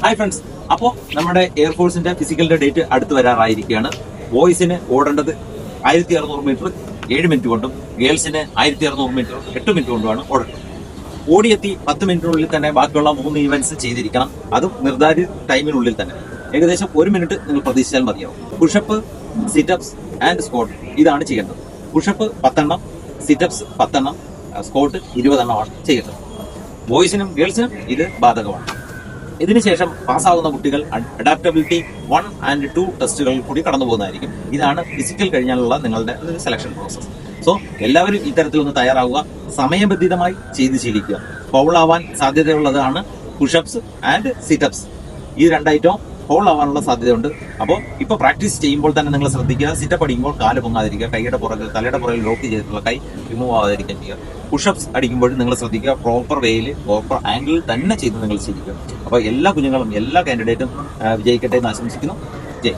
Hi friends, അപ്പോൾ നമ്മുടെ എയർഫോഴ്സിന്റെ ഫിസിക്കലിന്റെ date അടുത്ത് വരാറായിരിക്കുകയാണ്. ബോയ്സിന് ഓടേണ്ടത് 1600 മീറ്റർ 7 മിനിറ്റ് കൊണ്ടും ഗേൾസിന് 1600 മീറ്റർ 8 മിനിറ്റ് കൊണ്ടുമാണ് ഓടേണ്ടത്. ഓടിയെത്തി 10 മിനിറ്റിനുള്ളിൽ തന്നെ ബാക്കിയുള്ള 3 ഈവന്റ്സ് ചെയ്തിരിക്കണം. അതും നിർദ്ധാരിത ടൈമിനുള്ളിൽ തന്നെ. ഏകദേശം 1 മിനിറ്റ് നിങ്ങൾ പ്രതീക്ഷിച്ചാൽ മതിയാവും. പുഷപ്പ്, സിറ്റപ്സ് ആൻഡ് സ്ക്വാട്ട് ഇതാണ് ചെയ്യേണ്ടത്. പുഷപ്പ് 10 എണ്ണം, സിറ്റപ്സ് 10 എണ്ണം, സ്ക്വാട്ട് 20 എണ്ണമാണ് ചെയ്യേണ്ടത്. ബോയ്സിനും ഗേൾസിനും ഇത് ബാധകമാണ്. ഇതിനുശേഷം പാസ്സാവുന്ന കുട്ടികൾ അഡാപ്റ്റബിലിറ്റി 1 and 2 ടെസ്റ്റുകളിൽ കൂടി കടന്നു പോകുന്നതായിരിക്കും. ഇതാണ് ഫിസിക്കൽ കഴിഞ്ഞാലുള്ള നിങ്ങളുടെ സെലക്ഷൻ പ്രോസസ്. സോ എല്ലാവരും ഇത്തരത്തിലൊന്ന് തയ്യാറാവുക, സമയബന്ധിതമായി ചെയ്ത് ശീലിക്കുക. ഫൗളാവാൻ സാധ്യതയുള്ളതാണ് പുഷപ്സ് ആൻഡ് സിറ്റപ്സ്. ഈ 2 ഐറ്റവും ഫൗൾ ആവാനുള്ള സാധ്യതയുണ്ട്. അപ്പോൾ ഇപ്പൊ പ്രാക്ടീസ് ചെയ്യുമ്പോൾ തന്നെ നിങ്ങൾ ശ്രദ്ധിക്കുക, സിറ്റപ്പ് അടിക്കുമ്പോൾ കാല് പൊങ്ങാതിരിക്കുക, കൈയുടെ പുറകിൽ തലയുടെ പുറകിൽ ലോക്ക് ചെയ്തിട്ടുള്ള കൈ റിമൂവ് ആവാതിരിക്കാൻ ചെയ്യുക. പുഷപ്സ് അടിക്കുമ്പോൾ നിങ്ങൾ ശ്രദ്ധിക്കുക, പ്രോപ്പർ വേയിൽ പ്രോപ്പർ ആംഗിളിൽ തന്നെ ചെയ്ത് നിങ്ങൾ ശീലിക്കുക. അപ്പോൾ എല്ലാ കുഞ്ഞുങ്ങളും എല്ലാ കാൻഡിഡേറ്റും വിജയിക്കട്ടെ എന്ന് ആശംസിക്കുന്നു. ജയ്.